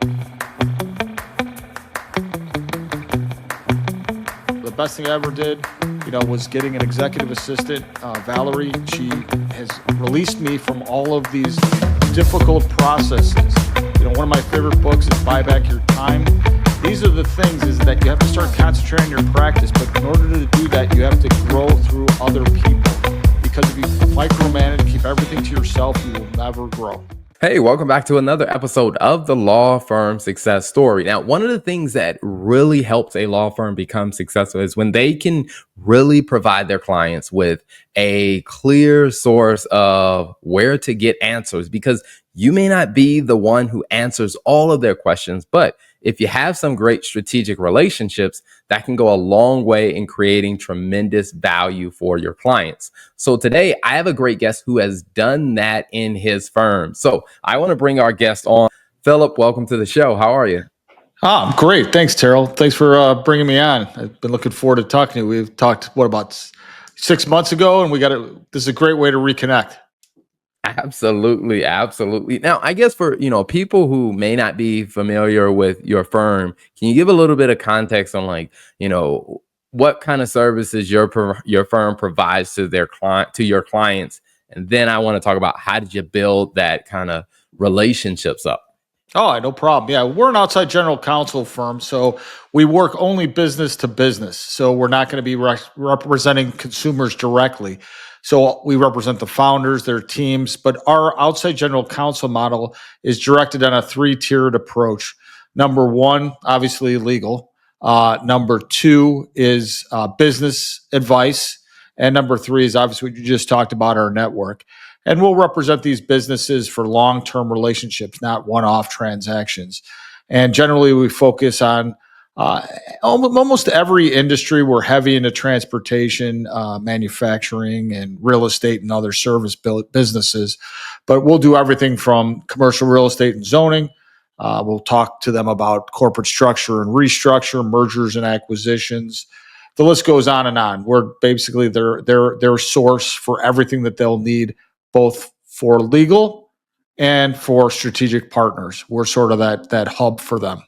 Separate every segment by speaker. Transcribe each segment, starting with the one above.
Speaker 1: The best thing I ever did, was getting an executive assistant, Valerie. She has released me from all of these difficult processes. One of my favorite books is Buy Back Your Time. These are the things is that you have to start concentrating on your practice, but in order to do that, you have to grow through other people. Because if you micromanage, keep everything to yourself, you will never grow.
Speaker 2: Hey, welcome back to another episode of the Law Firm Success Story. Now, one of the things that really helps a law firm become successful is when they can really provide their clients with a clear source of where to get answers, because you may not be the one who answers all of their questions, but if you have some great strategic relationships, that can go a long way in creating tremendous value for your clients. So today I have a great guest who has done that in his firm. So I want to bring our guest on. Philip, welcome to the show. How are you?
Speaker 1: I'm great. Thanks, Terrell. Thanks for bringing me on. I've been looking forward to talking to you. We've talked, about 6 months ago, and this is a great way to reconnect.
Speaker 2: Absolutely. Now, I guess for, people who may not be familiar with your firm, can you give a little bit of context on what kind of services your firm provides to your clients? And then I want to talk about how did you build that kind of relationships up?
Speaker 1: Oh, no problem. Yeah, we're an outside general counsel firm, so we work only business to business. So we're not going to be representing consumers directly. So we represent the founders, their teams, but our outside general counsel model is directed on a 3-tiered approach. Number one, obviously legal. Number two is business advice. And number three is obviously what you just talked about, our network. And we'll represent these businesses for long-term relationships, not one-off transactions. And generally, we focus on almost every industry. We're heavy into transportation, manufacturing, and real estate and other service businesses. But we'll do everything from commercial real estate and zoning. We'll talk to them about corporate structure and restructure, mergers and acquisitions. The list goes on and on. We're basically their source for everything that they'll need, both for legal and for strategic partners. We're sort of that hub for them.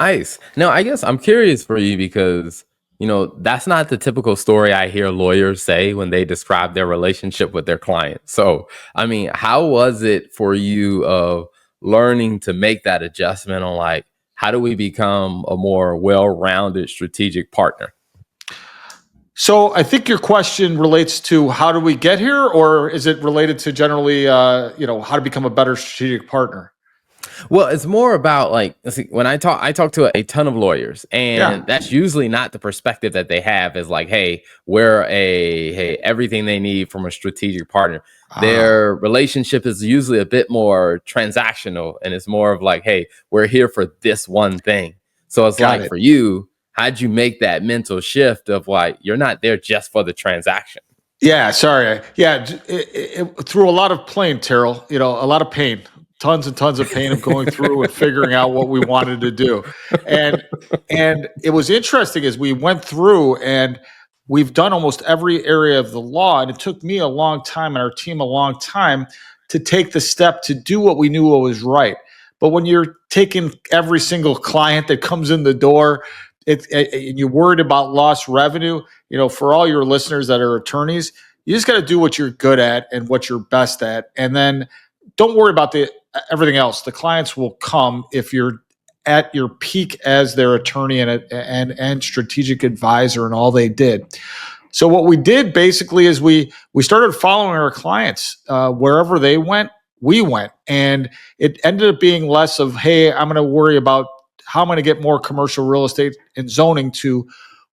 Speaker 2: Nice. Now, I guess I'm curious for you because, that's not the typical story I hear lawyers say when they describe their relationship with their client. So, how was it for you of learning to make that adjustment on how do we become a more well-rounded strategic partner?
Speaker 1: So I think your question relates to how do we get here, or is it related to generally, how to become a better strategic partner?
Speaker 2: Well, it's more about when I talk to a ton of lawyers, and that's usually not the perspective that they have is hey, hey, everything they need from a strategic partner. Their relationship is usually a bit more transactional, and it's more of hey, we're here for this one thing. So it's for you, how'd you make that mental shift of you're not there just for the transaction?
Speaker 1: Yeah, sorry. Yeah, it through a lot of pain, Terrell, a lot of pain. Tons and tons of pain of going through and figuring out what we wanted to do. And it was interesting as we went through and we've done almost every area of the law. And it took me a long time and our team a long time to take the step to do what we knew was right. But when you're taking every single client that comes in the door, and you're worried about lost revenue, for all your listeners that are attorneys, you just got to do what you're good at and what you're best at. And then don't worry about everything else. The clients will come if you're at your peak as their attorney and strategic advisor and all they did. So what we did basically is we started following our clients wherever they went, we went, and it ended up being less of, hey, I'm going to worry about how I'm going to get more commercial real estate and zoning, to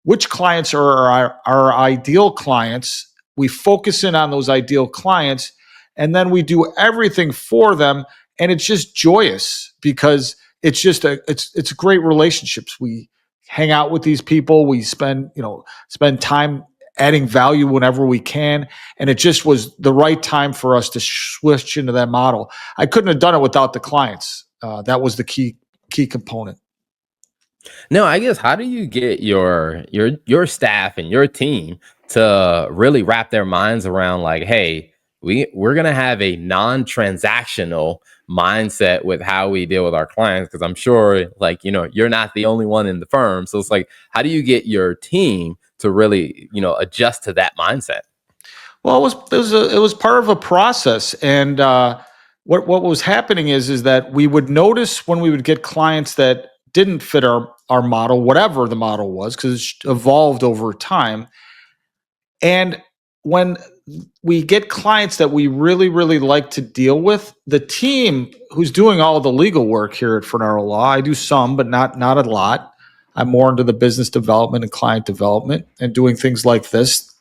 Speaker 1: which clients are our ideal clients. We focus in on those ideal clients, and then we do everything for them. And it's just joyous because it's just it's great relationships. We hang out with these people. We spend time adding value whenever we can. And it just was the right time for us to switch into that model. I couldn't have done it without the clients. That was the key component.
Speaker 2: No, I guess how do you get your staff and your team to really wrap their minds around hey, we're gonna have a non-transactional mindset with how we deal with our clients, because I'm sure, like, you're not the only one in the firm. So it's like, how do you get your team to really, adjust to that mindset?
Speaker 1: Well, it was part of a process, and what was happening is that we would notice when we would get clients that didn't fit our model, whatever the model was, because it evolved over time. And when we get clients that we really, really like to deal with, the team who's doing all the legal work here at Fornaro Law, I do some, but not a lot. I'm more into the business development and client development and doing things like this.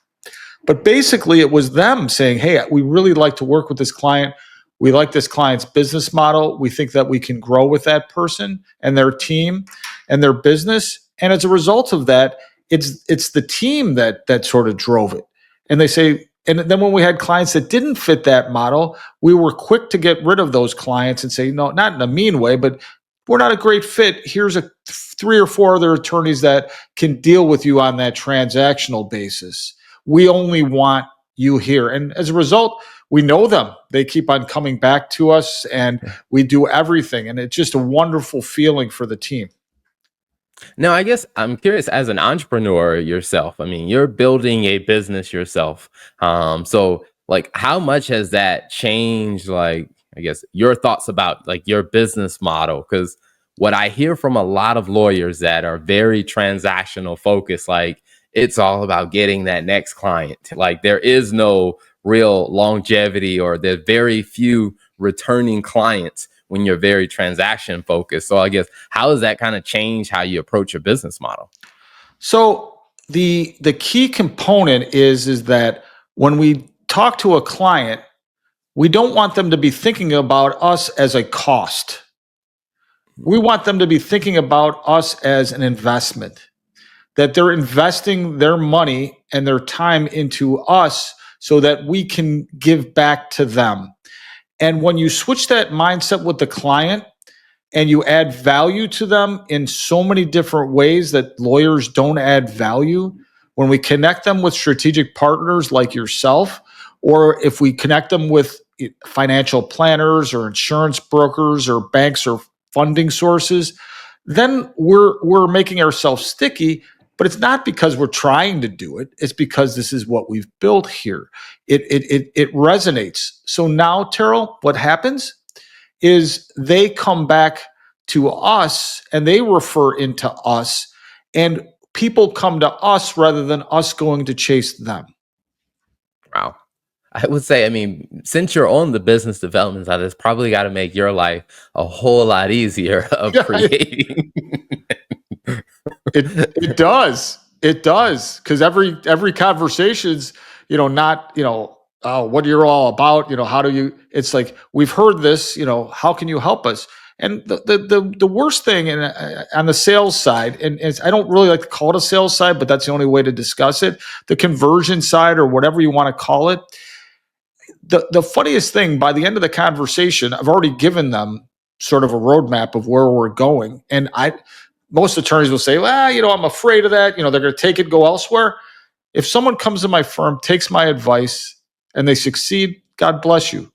Speaker 1: But basically, it was them saying, hey, we really like to work with this client. We like this client's business model. We think that we can grow with that person and their team and their business. And as a result of that, it's the team that sort of drove it. And they say, and then when we had clients that didn't fit that model, we were quick to get rid of those clients and say, no, not in a mean way, but we're not a great fit. Here's three or four other attorneys that can deal with you on that transactional basis. We only want you here. And as a result, we know them. They keep on coming back to us and we do everything. And it's just a wonderful feeling for the team.
Speaker 2: Now, I guess I'm curious, as an entrepreneur yourself, I mean, you're building a business yourself. So like, how much has that changed, like, I guess, your thoughts about like your business model? Because what I hear from a lot of lawyers that are very transactional focused, like it's all about getting that next client. Like there is no real longevity, or there's very few returning clients when you're very transaction focused. So I guess, how does that kind of change how you approach your business model?
Speaker 1: So the key component is that when we talk to a client, we don't want them to be thinking about us as a cost. We want them to be thinking about us as an investment, that they're investing their money and their time into us so that we can give back to them. And when you switch that mindset with the client and you add value to them in so many different ways that lawyers don't add value, when we connect them with strategic partners like yourself, or if we connect them with financial planners or insurance brokers or banks or funding sources, then we're making ourselves sticky. But it's not because we're trying to do it. It's because this is what we've built here. It resonates. So now, Terrell, what happens is they come back to us and they refer into us, and people come to us rather than us going to chase them.
Speaker 2: Wow. I would say, I mean, since you're on the business development side, it's probably got to make your life a whole lot easier of
Speaker 1: Yeah,
Speaker 2: creating.
Speaker 1: it does. It does. Because every conversation's, not, what you're all about, how do you, it's like, we've heard this, how can you help us? And the worst thing on the sales side, and I don't really like to call it a sales side, but that's the only way to discuss it, the conversion side or whatever you want to call it. The funniest thing, by the end of the conversation, I've already given them sort of a roadmap of where we're going. And most attorneys will say, well, I'm afraid of that. They're going to take it, go elsewhere. If someone comes to my firm, takes my advice, and they succeed, God bless you.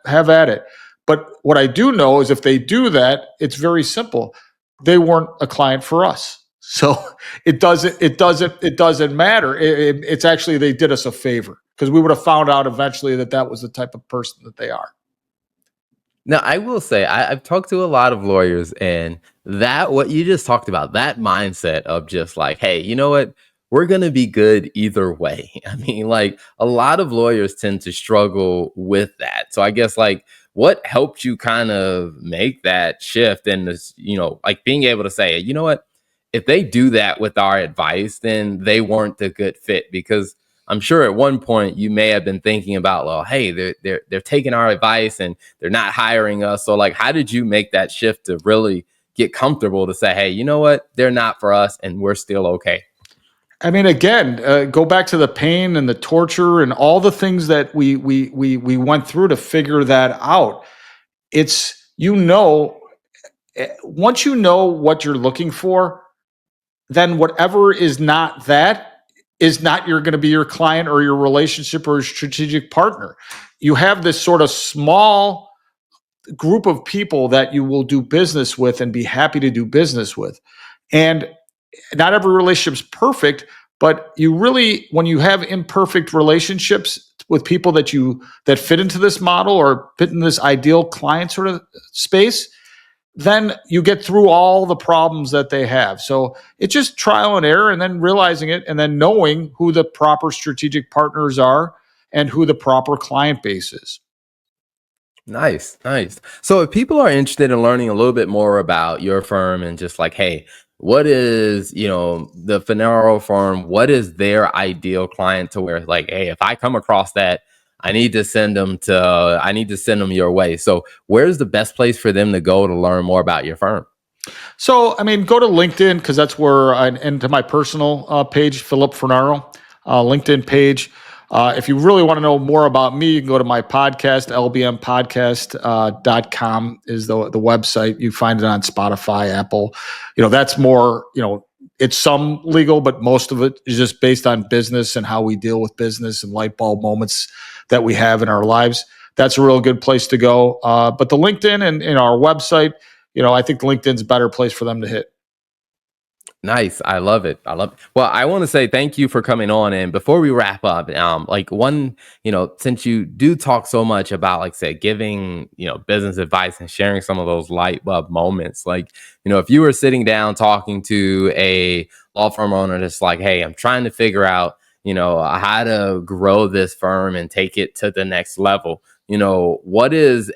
Speaker 1: Have at it. But what I do know is if they do that, it's very simple. They weren't a client for us. So it doesn't matter. It's actually, they did us a favor, because we would have found out eventually that was the type of person that they are.
Speaker 2: Now, I will say, I've talked to a lot of lawyers, and that, what you just talked about, that mindset of just like, hey, you know what? We're going to be good either way. I mean, like a lot of lawyers tend to struggle with that. So I guess, like, what helped you kind of make that shift, and this, like being able to say, you know what? If they do that with our advice, then they weren't a good fit. Because I'm sure at one point you may have been thinking about, well, hey, they're taking our advice and they're not hiring us. So like, how did you make that shift to really get comfortable to say, hey, you know what? They're not for us and we're still okay?
Speaker 1: I mean, again, go back to the pain and the torture and all the things that we went through to figure that out. It's, once you know what you're looking for, then whatever is not that is not you're going to be your client or your relationship or strategic partner. You have this sort of small group of people that you will do business with and be happy to do business with. And not every relationship's perfect, but you really, when you have imperfect relationships with people that fit into this model or fit in this ideal client sort of space, then you get through all the problems that they have. So it's just trial and error, and then realizing it, and then knowing who the proper strategic partners are and who the proper client base is.
Speaker 2: Nice, nice. So if people are interested in learning a little bit more about your firm and just like, hey, what is, the Finaro firm, what is their ideal client to where like, hey, if I come across that, I need to send them your way. So where's the best place for them to go to learn more about your firm?
Speaker 1: So, I mean, go to LinkedIn because that's where and to my personal page, Philip Fornaro, LinkedIn page. If you really want to know more about me, you can go to my podcast, lbmpodcast.com is the website. You find it on Spotify, Apple. That's more, it's some legal, but most of it is just based on business and how we deal with business and light bulb moments that we have in our lives. That's a real good place to go. But the LinkedIn and our website, I think LinkedIn's a better place for them to hit.
Speaker 2: Nice. I love it. I love it. Well, I want to say thank you for coming on. And before we wrap up, since you do talk so much about, like say, giving, business advice and sharing some of those light bulb moments, if you were sitting down talking to a law firm owner that's like, hey, I'm trying to figure out, how to grow this firm and take it to the next level, what is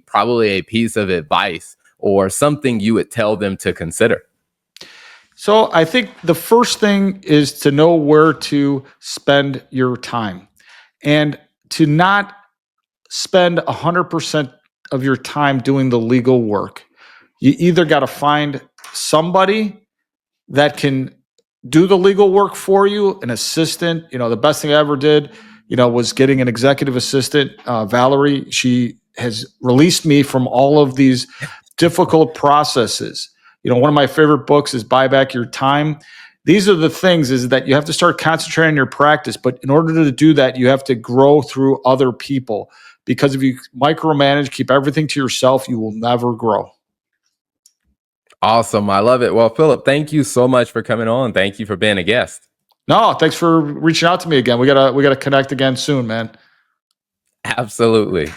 Speaker 2: probably a piece of advice or something you would tell them to consider?
Speaker 1: So I think the first thing is to know where to spend your time and to not spend 100% of your time doing the legal work. You either got to find somebody that can do the legal work for you, an assistant. The best thing I ever did, was getting an executive assistant, Valerie. She has released me from all of these difficult processes. One of my favorite books is Buy Back Your Time. These are the things is that you have to start concentrating on your practice. But in order to do that, you have to grow through other people. Because if you micromanage, keep everything to yourself, you will never grow.
Speaker 2: Awesome. I love it. Well, Philip, thank you so much for coming on. Thank you for being a guest.
Speaker 1: No, thanks for reaching out to me again. We gotta connect again soon, man.
Speaker 2: Absolutely.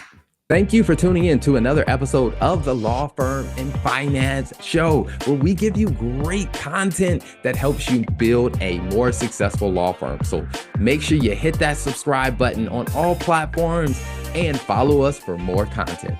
Speaker 2: Thank you for tuning in to another episode of the Law Firm and Finance Show, where we give you great content that helps you build a more successful law firm. So make sure you hit that subscribe button on all platforms and follow us for more content.